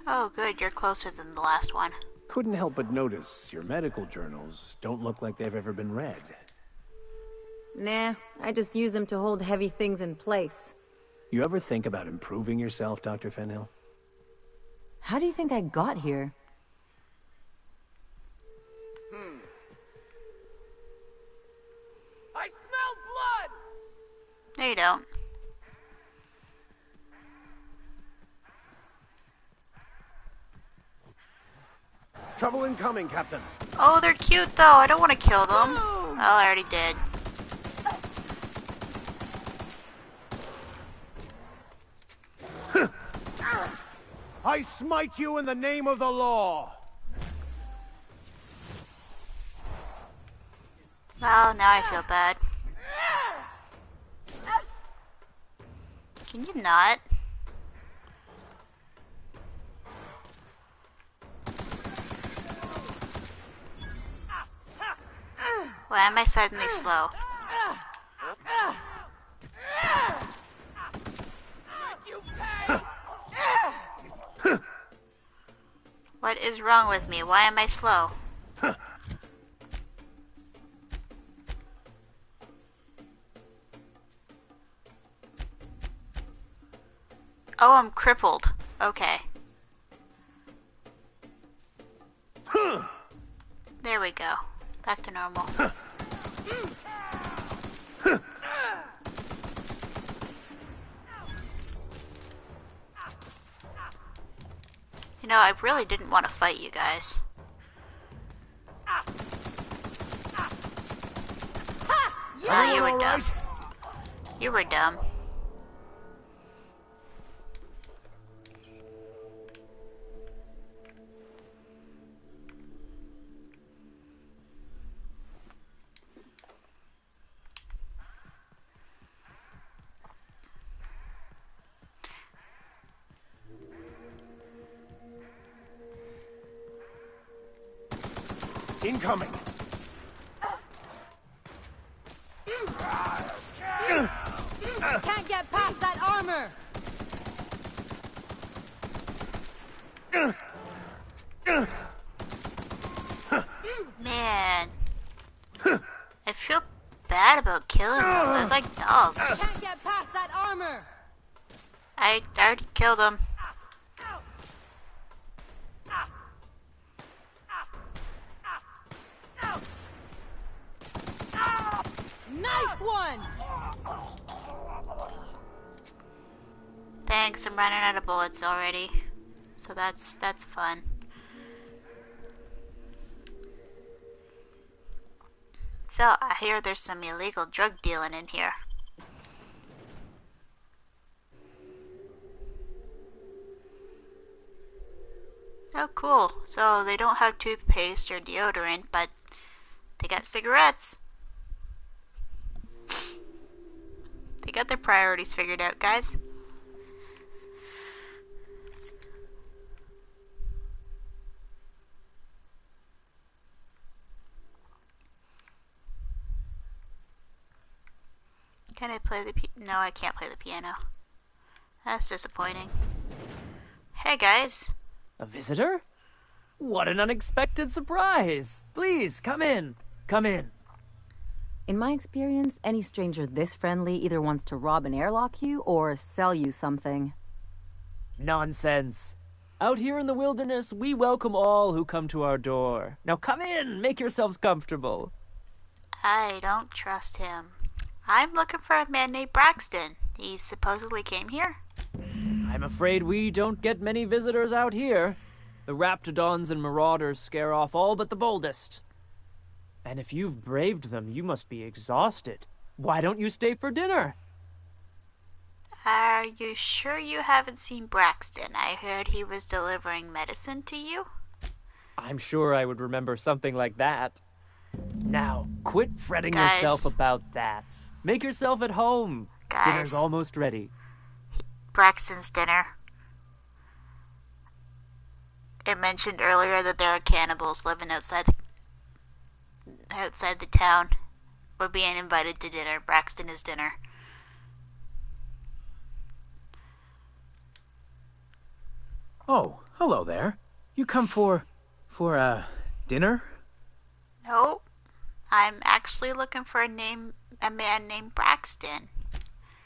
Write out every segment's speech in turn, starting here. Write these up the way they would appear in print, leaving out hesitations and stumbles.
Oh, good. You're closer than the last one. Couldn't help but notice your medical journals don't look like they've ever been read. Nah, I just use them to hold heavy things in place. You ever think about improving yourself, Dr. Fenhill? How do you think I got here? I smell blood! No, you don't. Trouble incoming, Captain. Oh, they're cute, though. I don't want to kill them. Oh, I already did. I smite you in the name of the law. Well, now I feel bad. Can you not? Why am I suddenly slow? What is wrong with me? Why am I slow? Oh, I'm crippled. Okay. There we go. Back to normal. You know, I really didn't want to fight you guys. Well, you were dumb. You were dumb. Incoming. Can't get past that armor! Man. I feel bad about killing them. They're like dogs. Can't get past that armor! I already killed them. Nice one! Thanks, I'm running out of bullets already. So that's fun. So, I hear there's some illegal drug dealing in here. Oh, cool. So, they don't have toothpaste or deodorant, but they got cigarettes. They got their priorities figured out, guys. Can I play the No, I can't play the piano. That's disappointing. Hey, guys. A visitor? What an unexpected surprise! Please, come in. Come in. In my experience, any stranger this friendly either wants to rob and airlock you or sell you something. Nonsense. Out here in the wilderness, we welcome all who come to our door. Now come in, make yourselves comfortable. I don't trust him. I'm looking for a man named Braxton. He supposedly came here. I'm afraid we don't get many visitors out here. The raptidons and marauders scare off all but the boldest. And if you've braved them, you must be exhausted. Why don't you stay for dinner? Are you sure you haven't seen Braxton? I heard he was delivering medicine to you. I'm sure I would remember something like that. Now, quit fretting Guys. yourself about that. Make yourself at home. Guys. Dinner's almost ready. Braxton's dinner. It mentioned earlier that there are cannibals living outside the town. We're being invited to dinner. Braxton is dinner. Oh, hello there. You come for, dinner? Nope. I'm actually looking for a man named Braxton.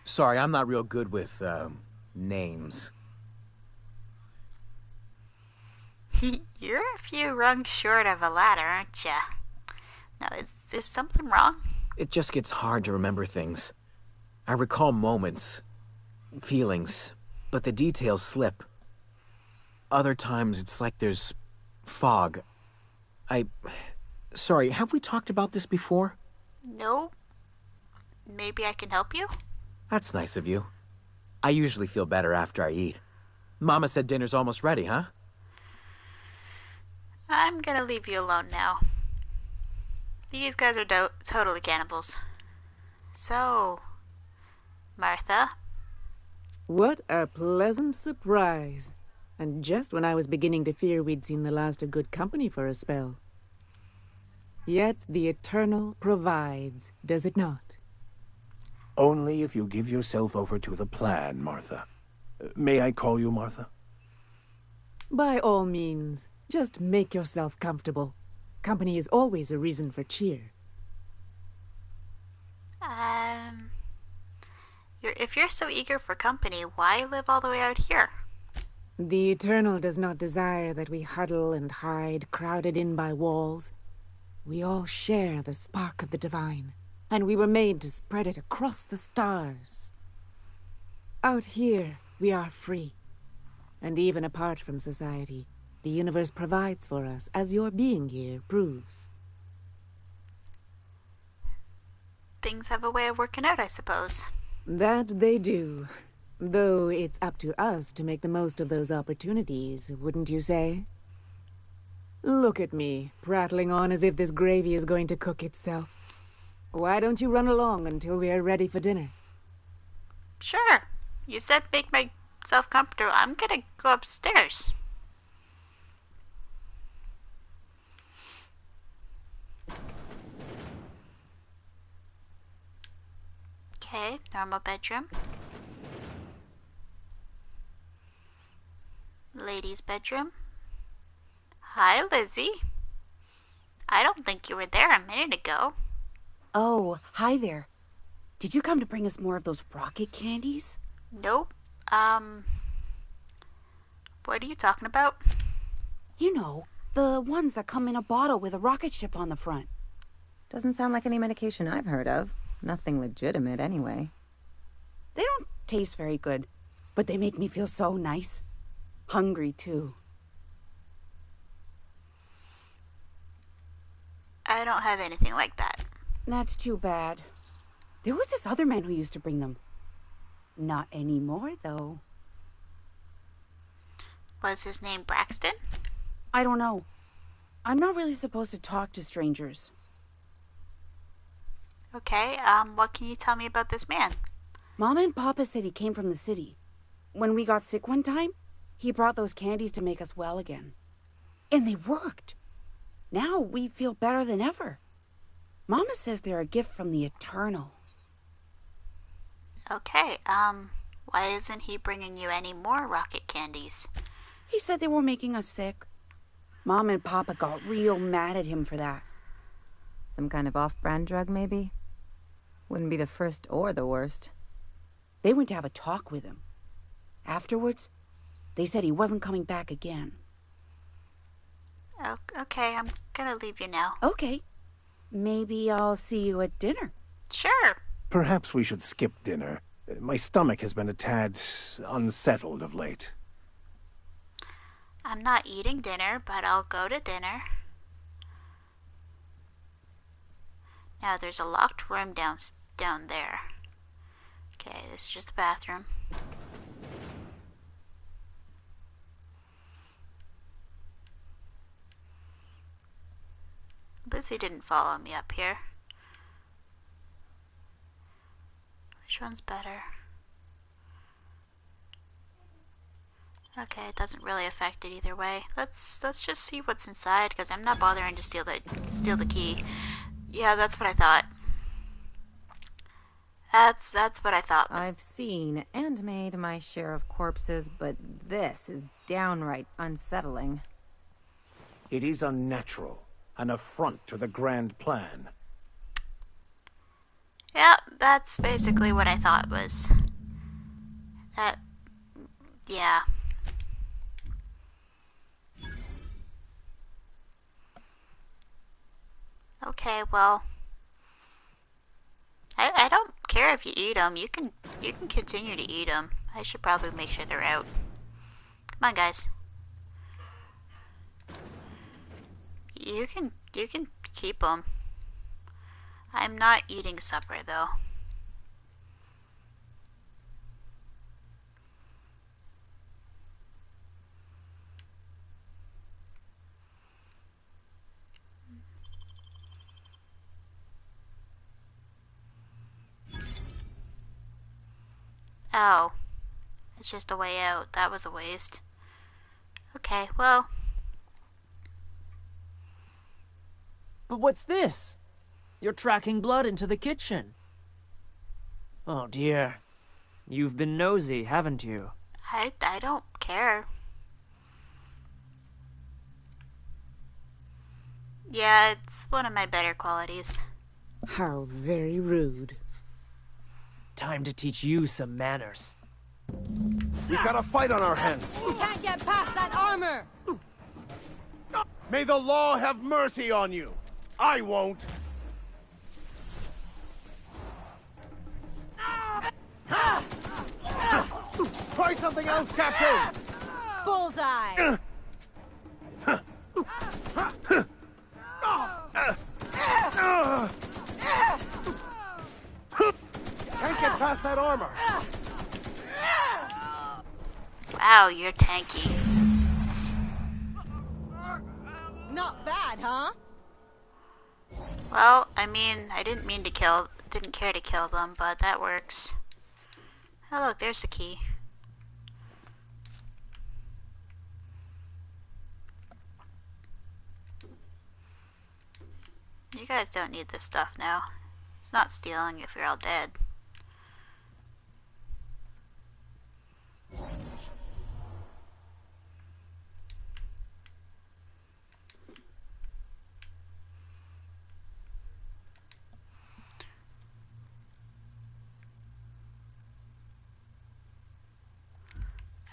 Sorry, I'm not real good with, names. You're a few rungs short of a ladder, aren't ya? Now, is something wrong? It just gets hard to remember things. I recall moments, feelings, but the details slip. Other times, it's like there's fog. Sorry, have we talked about this before? Nope. Maybe I can help you? That's nice of you. I usually feel better after I eat. Mama said dinner's almost ready, huh? I'm gonna leave you alone now. These guys are totally cannibals. So, Martha? What a pleasant surprise. And just when I was beginning to fear we'd seen the last of good company for a spell. Yet the Eternal provides, does it not? Only if you give yourself over to the plan, Martha. May I call you Martha? By all means, just make yourself comfortable. Company is always a reason for cheer. If you're so eager for company, why live all the way out here? The Eternal does not desire that we huddle and hide, crowded in by walls. We all share the spark of the divine, and we were made to spread it across the stars. Out here, we are free. And even apart from society, the universe provides for us, as your being here proves. Things have a way of working out, I suppose. That they do. Though it's up to us to make the most of those opportunities, wouldn't you say? Look at me, prattling on as if this gravy is going to cook itself. Why don't you run along until we are ready for dinner? Sure. You said make myself comfortable. I'm gonna go upstairs. Okay, normal bedroom. Ladies' bedroom. Hi, Lizzie. I don't think you were there a minute ago. Oh, hi there. Did you come to bring us more of those rocket candies? Nope. What are you talking about? You know, the ones that come in a bottle with a rocket ship on the front. Doesn't sound like any medication I've heard of. Nothing legitimate, anyway. They don't taste very good, but they make me feel so nice. Hungry, too. I don't have anything like that. That's too bad. There was this other man who used to bring them. Not anymore, though. Was his name Braxton? I don't know. I'm not really supposed to talk to strangers. Okay, what can you tell me about this man? Mama and Papa said he came from the city. When we got sick one time, he brought those candies to make us well again. And they worked. Now we feel better than ever. Mama says they're a gift from the Eternal. Okay, why isn't he bringing you any more rocket candies? He said they were making us sick. Mom and Papa got real mad at him for that. Some kind of off-brand drug, maybe? Wouldn't be the first or the worst. They went to have a talk with him. Afterwards, they said he wasn't coming back again. Okay, I'm gonna leave you now. Okay. Maybe I'll see you at dinner. Sure. Perhaps we should skip dinner. My stomach has been a tad unsettled of late. I'm not eating dinner, but I'll go to dinner. Now there's a locked room down there. Okay, this is just the bathroom. Lizzie didn't follow me up here. Which one's better? Okay, it doesn't really affect it either way. Let's just see what's inside, because I'm not bothering to steal the key. Yeah, that's what I thought. That's what I thought was. I've seen and made my share of corpses, but this is downright unsettling. It is unnatural, an affront to the grand plan. Yeah, that's basically what I thought was. That, yeah. Okay, well, I don't care if you eat them. You can continue to eat them. I should probably make sure they're out. Come on, guys. You can keep them. I'm not eating supper though. Oh, it's just a way out. That was a waste. Okay, well. But what's this? You're tracking blood into the kitchen. Oh dear. You've been nosy, haven't you? I don't care. Yeah, it's one of my better qualities. How very rude. Time to teach you some manners. We've got a fight on our hands. We can't get past that armor! May the law have mercy on you. I won't. Try something else, Captain. Bullseye! Can't get past that armor. Wow, you're tanky. Not bad, huh? Well, I mean, I didn't care to kill them, but that works. Oh look, there's the key. You guys don't need this stuff now. It's not stealing if you're all dead.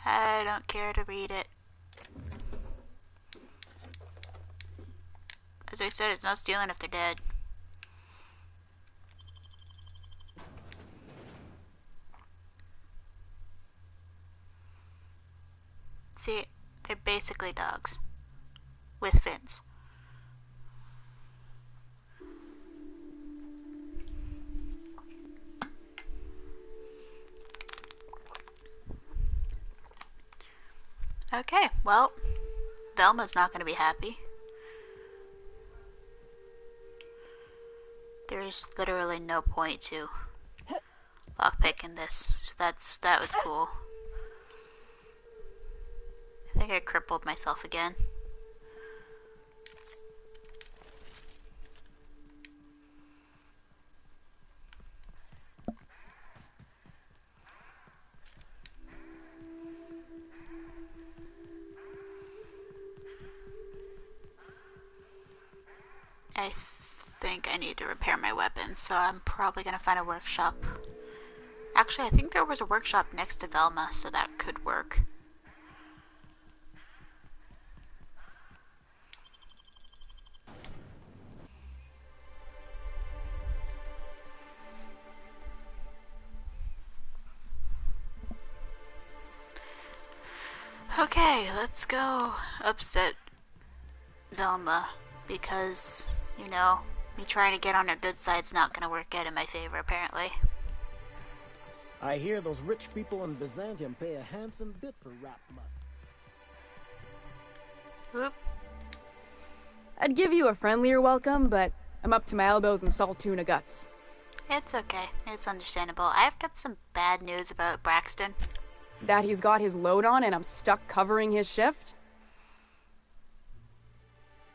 I don't care to read it. As I said, it's not stealing if they're dead. See, they're basically dogs. With fins. Okay, well, Velma's not going to be happy. There's literally no point to lockpicking this. So that was cool. I think I crippled myself again. I think I need to repair my weapons, so I'm probably going to find a workshop. Actually, I think there was a workshop next to Velma, so that could work. Okay, let's go upset Velma, because, you know, me trying to get on her good side's not gonna work out in my favor, apparently. I hear those rich people in Byzantium pay a handsome bit for wrapped musk. Whoop. I'd give you a friendlier welcome, but I'm up to my elbows in salt tuna guts. It's okay. It's understandable. I've got some bad news about Braxton. That he's got his load on and I'm stuck covering his shift?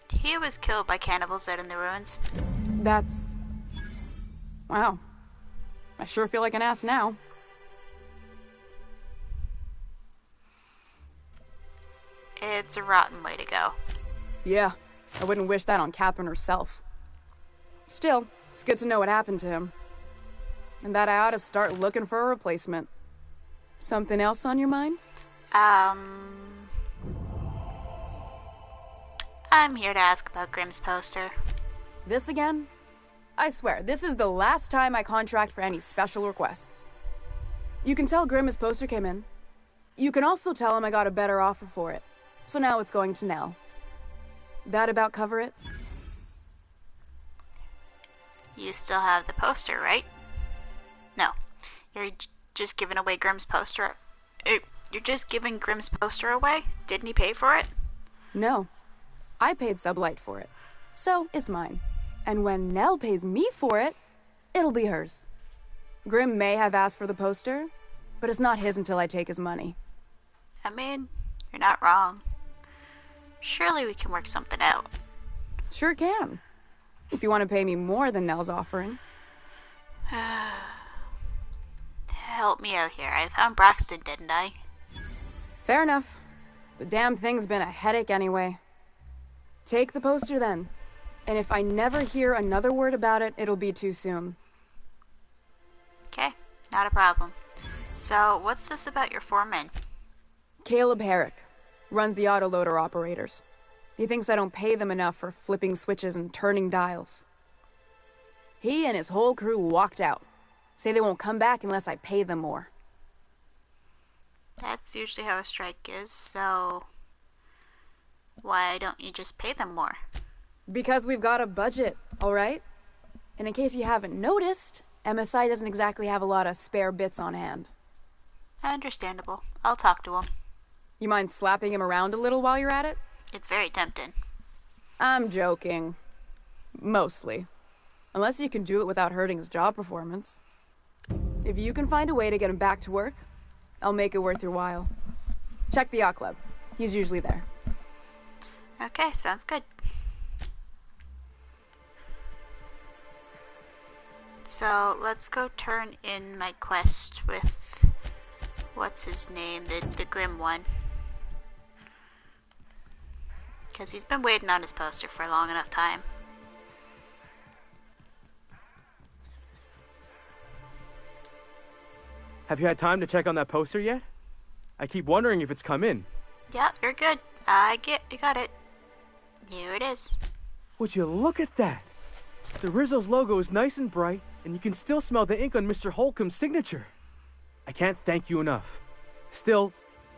He was killed by cannibals out in the ruins. That's... wow. I sure feel like an ass now. It's a rotten way to go. Yeah, I wouldn't wish that on Catherine herself. Still, it's good to know what happened to him. And that I ought to start looking for a replacement. Something else on your mind? I'm here to ask about Grimm's poster. This again? I swear, this is the last time I contract for any special requests. You can tell Grimm his poster came in. You can also tell him I got a better offer for it. So now it's going to Nell. That about cover it? You still have the poster, right? No. Just giving away Grimm's poster. You're just giving Grimm's poster away? Didn't he pay for it? No. I paid Sublight for it. So it's mine. And when Nell pays me for it, it'll be hers. Grimm may have asked for the poster, but it's not his until I take his money. I mean, you're not wrong. Surely we can work something out. Sure can. If you want to pay me more than Nell's offering. Help me out here. I found Braxton, didn't I? Fair enough. The damn thing's been a headache anyway. Take the poster then. And if I never hear another word about it, it'll be too soon. Okay, not a problem. So, what's this about your foreman? Caleb Herrick runs the autoloader operators. He thinks I don't pay them enough for flipping switches and turning dials. He and his whole crew walked out. Say they won't come back unless I pay them more. That's usually how a strike is, so why don't you just pay them more? Because we've got a budget, all right? And in case you haven't noticed, MSI doesn't exactly have a lot of spare bits on hand. Understandable. I'll talk to him. You mind slapping him around a little while you're at it? It's very tempting. I'm joking. Mostly. Unless you can do it without hurting his job performance. If you can find a way to get him back to work, I'll make it worth your while. Check the yacht club. He's usually there. Okay, sounds good. So, let's go turn in my quest with... what's his name? The Grim one. Because he's been waiting on his poster for a long enough time. Have you had time to check on that poster yet? I keep wondering if it's come in. Yep, you're good. I got it. Here it is. Would you look at that? The Rizzo's logo is nice and bright, and you can still smell the ink on Mr. Holcomb's signature. I can't thank you enough. Still,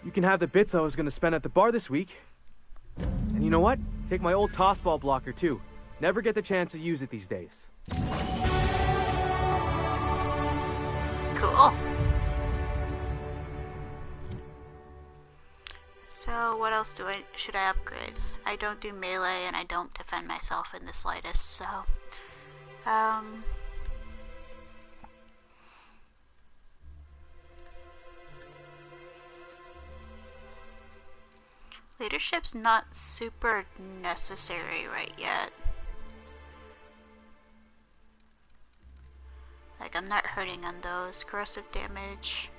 you can have the bits I was going to spend at the bar this week. And you know what? Take my old tossball blocker too. Never get the chance to use it these days. Cool. So what else should I upgrade? I don't do melee and I don't defend myself in the slightest, so leadership's not super necessary right yet. Like, I'm not hurting on those. Corrosive damage.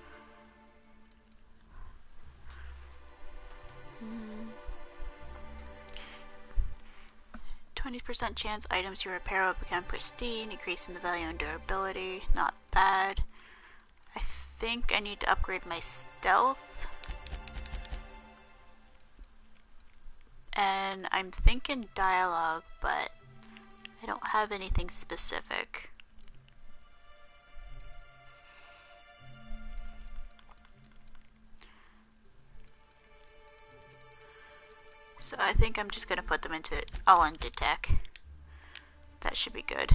20% chance items you repair will become pristine, increasing the value and durability. Not bad. I think I need to upgrade my stealth. And I'm thinking dialogue, but I don't have anything specific. So I think I'm just gonna put them all into tech. That should be good.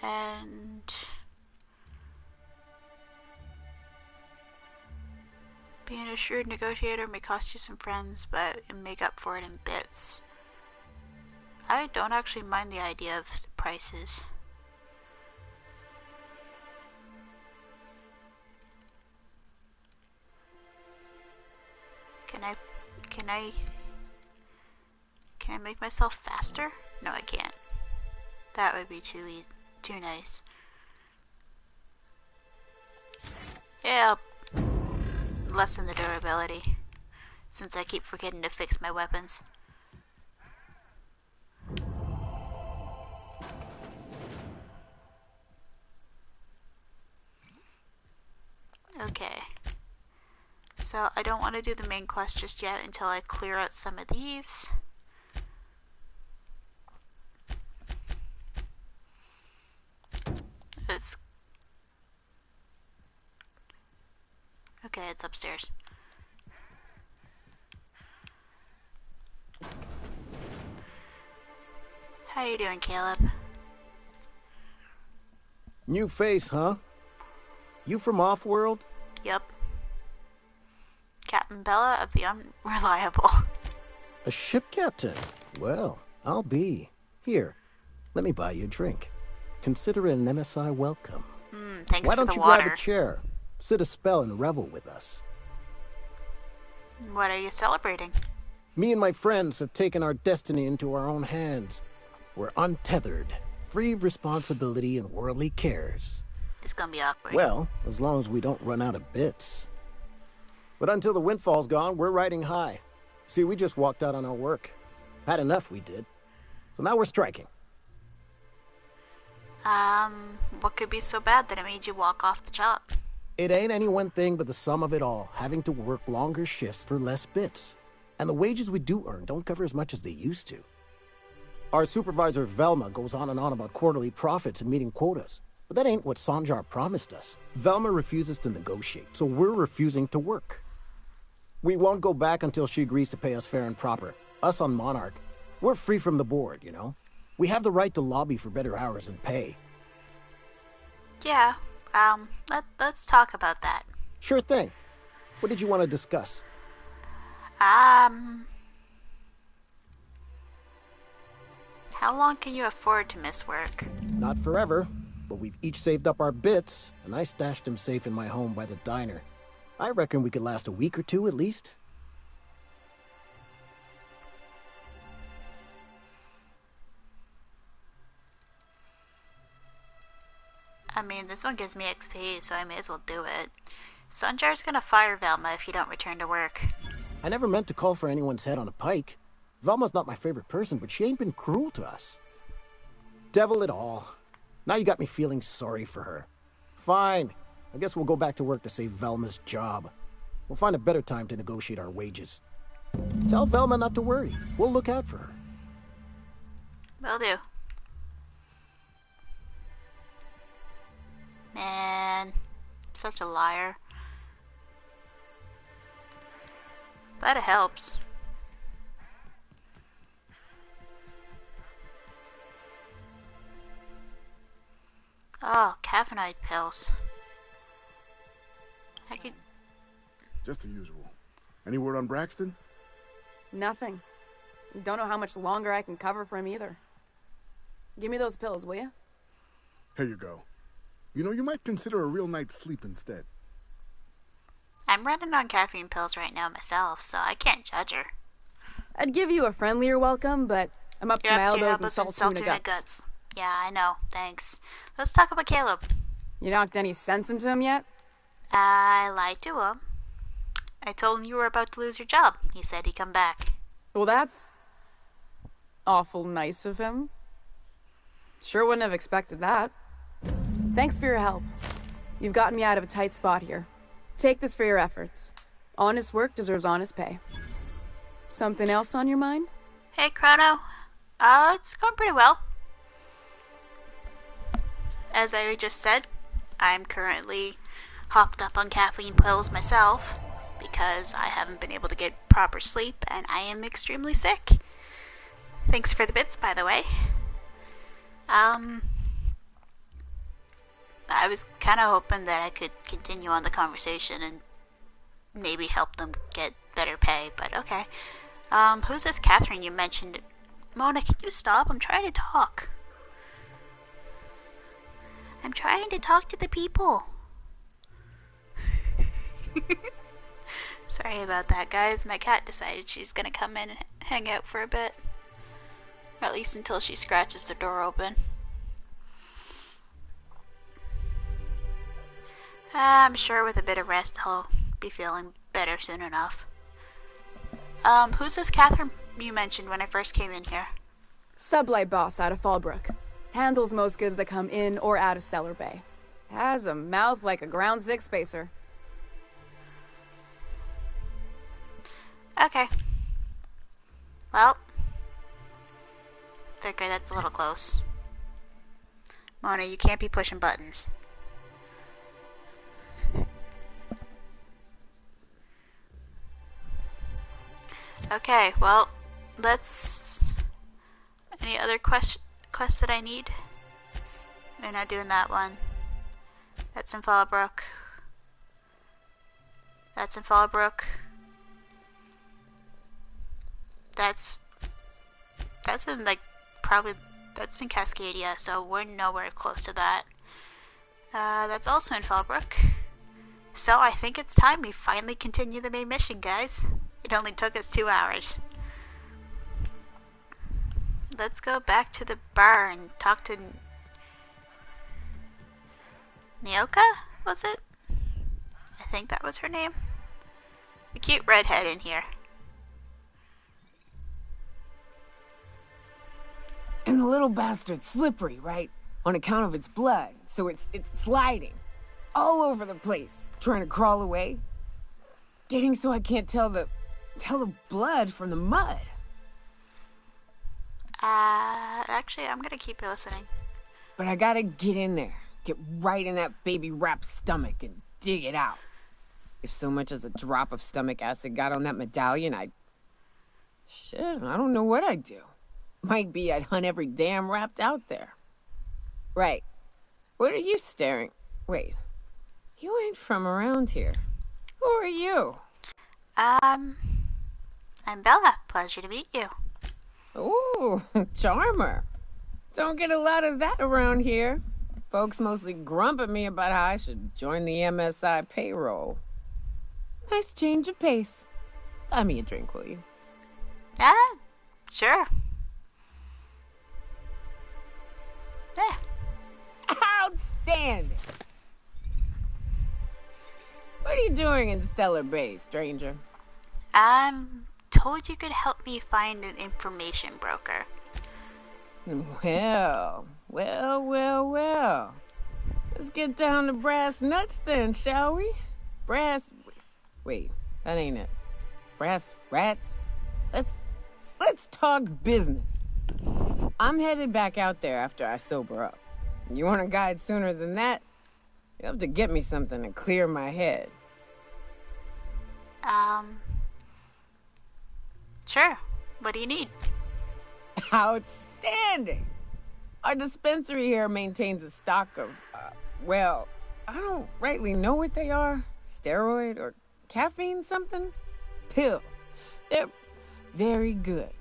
And being a shrewd negotiator may cost you some friends, but make up for it in bits. I don't actually mind the idea of the prices. Can I make myself faster? No, I can't. That would be too nice. Yeah, I'll lessen the durability, since I keep forgetting to fix my weapons. Okay. So I don't want to do the main quest just yet until I clear out some of these. It's okay, it's upstairs. How you doing, Caleb? New face, huh? You from Offworld? Yup. Captain Bella of the Unreliable. A ship captain? Well, I'll be. Here, let me buy you a drink. Consider it an MSI welcome. Thanks Why for don't the you water. grab a chair, sit a spell, and revel with us? What are you celebrating? Me and my friends have taken our destiny into our own hands. We're untethered, free of responsibility and worldly cares. It's gonna be awkward. Well, as long as we don't run out of bits. But until the windfall's gone, we're riding high. See, we just walked out on our work. Had enough, we did. So now we're striking. What could be so bad that it made you walk off the job? It ain't any one thing but the sum of it all, having to work longer shifts for less bits. And the wages we do earn don't cover as much as they used to. Our supervisor, Velma, goes on and on about quarterly profits and meeting quotas. But that ain't what Sanjar promised us. Velma refuses to negotiate, so we're refusing to work. We won't go back until she agrees to pay us fair and proper. Us on Monarch. We're free from the board, you know? We have the right to lobby for better hours and pay. Yeah, let's talk about that. Sure thing. What did you want to discuss? How long can you afford to miss work? Not forever, but we've each saved up our bits, and I stashed them safe in my home by the diner. I reckon we could last a week or two at least. I mean, this one gives me XP, so I may as well do it. Sanjar's gonna fire Velma if you don't return to work. I never meant to call for anyone's head on a pike. Velma's not my favorite person, but she ain't been cruel to us. Devil it all. Now you got me feeling sorry for her. Fine. I guess we'll go back to work to save Velma's job. We'll find a better time to negotiate our wages. Tell Velma not to worry. We'll look out for her. Will do. Man, such a liar. But it helps. Oh, caffeinoid pills. I could... Just the usual. Any word on Braxton? Nothing. Don't know how much longer I can cover for him either. Give me those pills, will you? Here you go. You know, you might consider a real night's sleep instead. I'm running on caffeine pills right now myself, so I can't judge her. I'd give you a friendlier welcome, but I'm up to You're my up to your elbows in Saltuna guts. Yeah, I know. Thanks. Let's talk about Caleb. You knocked any sense into him yet? I lied to him. I told him you were about to lose your job. He said he'd come back. Well, that's awful nice of him. Sure wouldn't have expected that. Thanks for your help. You've gotten me out of a tight spot here. Take this for your efforts. Honest work deserves honest pay. Something else on your mind? Hey, Chrono. It's going pretty well. As I just said, I'm currently hopped up on caffeine pills myself because I haven't been able to get proper sleep and I am extremely sick. Thanks for the bits, by the way. I was kind of hoping that I could continue on the conversation and maybe help them get better pay, but okay. Who's this Catherine you mentioned? Mona, can you stop? I'm trying to talk. I'm trying to talk to the people. Sorry about that, guys. My cat decided she's gonna come in and hang out for a bit. Or at least until she scratches the door open. I'm sure with a bit of rest I'll be feeling better soon enough. Who's this Catherine you mentioned when I first came in here? Sublight boss out of Fallbrook. Handles most goods that come in or out of Stellar Bay. Has a mouth like a ground six spacer. Okay. Well, figure that's a little close. Mona, you can't be pushing buttons. Okay, well, let's... Any other quests that I need? We're not doing that one. That's in Fallbrook. That's in Fallbrook. That's in, like, probably... That's in Cascadia, so we're nowhere close to that. That's also in Fallbrook. So I think it's time we finally continue the main mission, guys. It only took us 2 hours. Let's go back to the bar and talk to... Nyoka, was it? I think that was her name. The cute redhead in here. And the little bastard's slippery, right? On account of its blood, so it's sliding. All over the place, trying to crawl away. Getting so I can't tell the blood from the mud. Actually, I'm gonna keep you listening. But I gotta get in there. Get right in that baby rap's stomach and dig it out. If so much as a drop of stomach acid got on that medallion, Shit, I don't know what I'd do. Might be I'd hunt every damn rapt out there. Right. What are you staring? Wait. You ain't from around here. Who are you? I'm Bella. Pleasure to meet you. Ooh, charmer. Don't get a lot of that around here. Folks mostly grump at me about how I should join the MSI payroll. Nice change of pace. Buy me a drink, will you? Sure. Yeah. Outstanding. What are you doing in Stellar Bay, stranger? Told you could help me find an information broker. Well. Let's get down to brass nuts then, shall we? Wait, that ain't it. Brass rats? Let's talk business. I'm headed back out there after I sober up. You want a guide sooner than that? You'll have to get me something to clear my head. Sure. What do you need? Outstanding! Our dispensary here maintains a stock of, well, I don't rightly know what they are. Steroid or caffeine somethings? Pills. They're very good.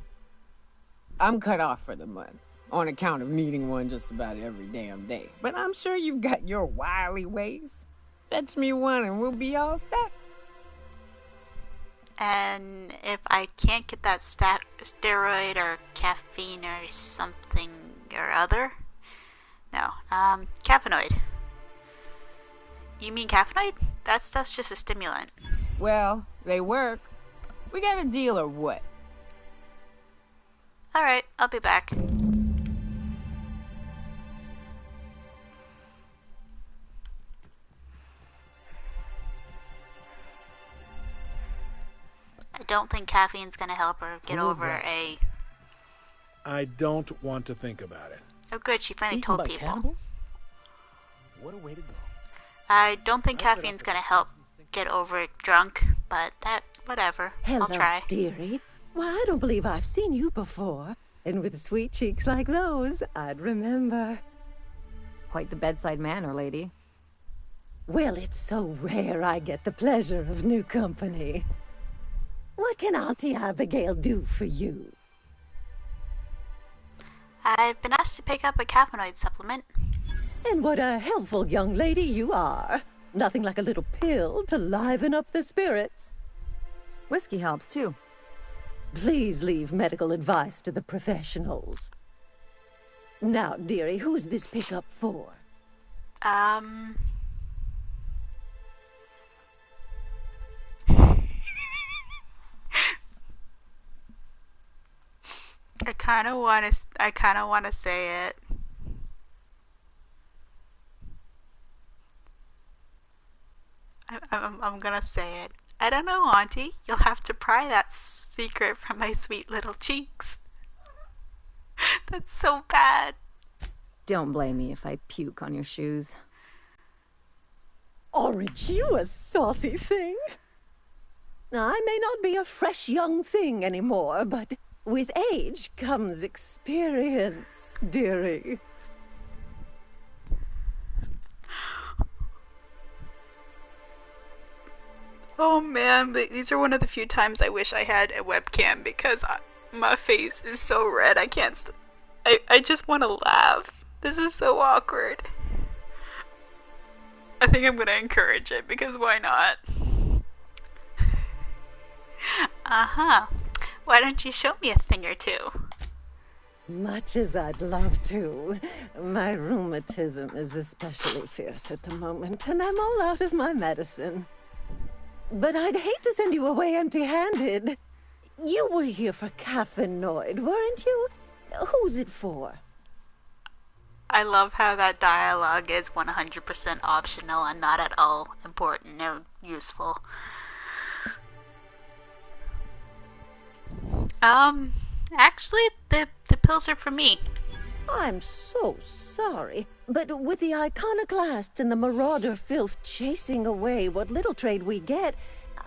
I'm cut off for the month, on account of needing one just about every damn day. But I'm sure you've got your wily ways. Fetch me one and we'll be all set. And if I can't get that steroid or caffeine or something or other? No, caffeinoid. You mean caffeinoid? That stuff's just a stimulant. Well, they work. We got a deal or what? Alright, I'll be back. I don't think caffeine's gonna help her get over a... I don't want to think about it. Oh good, she finally Eaten told by people. cannibals? What a way to go. I don't think caffeine's gonna help get over it drunk, but that, whatever. Hello, I'll try. dearie. Why, I don't believe I've seen you before. And with sweet cheeks like those, I'd remember. Quite the bedside manner, lady. Well, it's so rare I get the pleasure of new company. What can Auntie Abigail do for you? I've been asked to pick up a caffeinoid supplement. And what a helpful young lady you are. Nothing like a little pill to liven up the spirits. Whiskey helps, too. Please leave medical advice to the professionals. Now, dearie, who's this pickup for? I kind of want to. I kind of want to say it. I'm gonna say it. I don't know, Auntie. You'll have to pry that secret from my sweet little cheeks. That's so bad. Don't blame me if I puke on your shoes. Orange, you a saucy thing. I may not be a fresh young thing anymore, but with age comes experience, dearie. Oh man, these are one of the few times I wish I had a webcam because my face is so red I can't. I just want to laugh. This is so awkward. I think I'm gonna encourage it because why not? Uh-huh. Why don't you show me a thing or two? Much as I'd love to. My rheumatism is especially fierce at the moment, and I'm all out of my medicine. But I'd hate to send you away empty-handed. You were here for caffeinoid, weren't you? Who's it for? I love how that dialogue is 100% optional and not at all important or useful. Actually, the pills are for me. I'm so sorry, but with the iconoclasts and the marauder filth chasing away what little trade we get,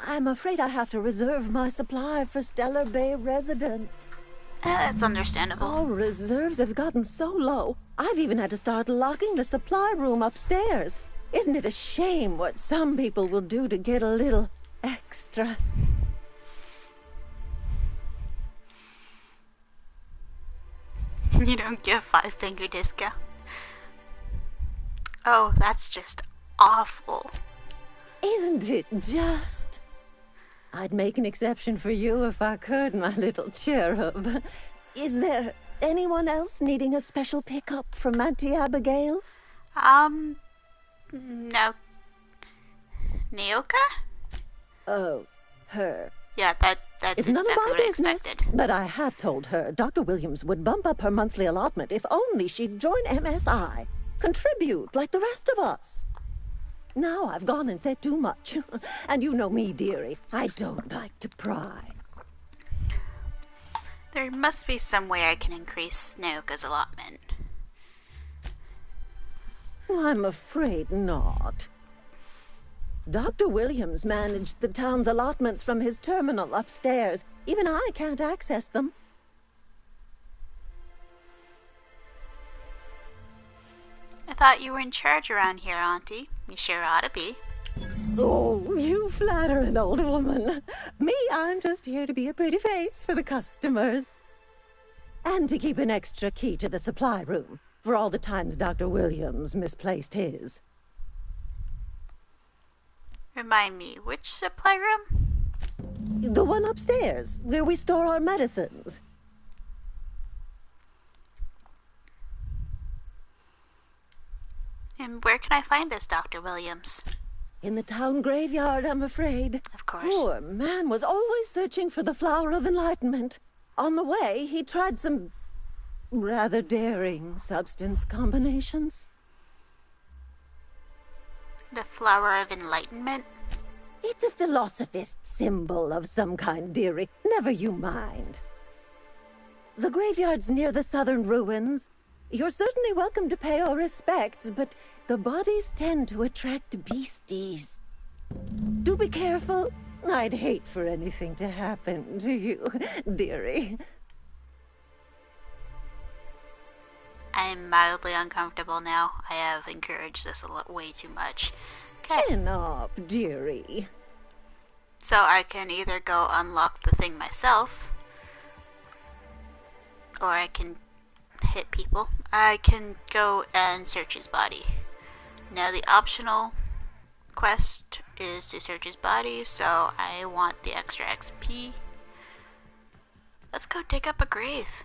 I'm afraid I have to reserve my supply for Stellar Bay residents. That's understandable. Our reserves have gotten so low, I've even had to start locking the supply room upstairs. Isn't it a shame what some people will do to get a little extra? You don't give 5-finger discount. Oh, that's just awful. Isn't it just? I'd make an exception for you if I could, my little cherub. Is there anyone else needing a special pickup from Auntie Abigail? No. Naoka? Oh, her. Yeah, that's It's exactly none of my what I business, expected. but I have told her Dr. Williams would bump up her monthly allotment if only she'd join MSI. Contribute like the rest of us. Now I've gone and said too much. And you know me, dearie. I don't like to pry. There must be some way I can increase Naoka's allotment. I'm afraid not. Dr. Williams managed the town's allotments from his terminal upstairs. Even I can't access them. I thought you were in charge around here, Auntie. You sure ought to be. Oh, you flatter an old woman. Me, I'm just here to be a pretty face for the customers. And to keep an extra key to the supply room for all the times Dr. Williams misplaced his. Remind me, which supply room? The one upstairs, where we store our medicines. And where can I find this Dr. Williams? In the town graveyard, I'm afraid. Of course. Poor man was always searching for the flower of enlightenment. On the way, he tried some rather daring substance combinations. The flower of enlightenment? It's a philosophist symbol of some kind, dearie. Never you mind. The graveyard's near the southern ruins. You're certainly welcome to pay our respects, but the bodies tend to attract beasties. Do be careful. I'd hate for anything to happen to you, dearie. I'm mildly uncomfortable now. I have encouraged this way too much. Okay. Chin up, dearie. So I can either go unlock the thing myself, or I can hit people. I can go and search his body. Now the optional quest is to search his body, so I want the extra XP. Let's go dig up a grave.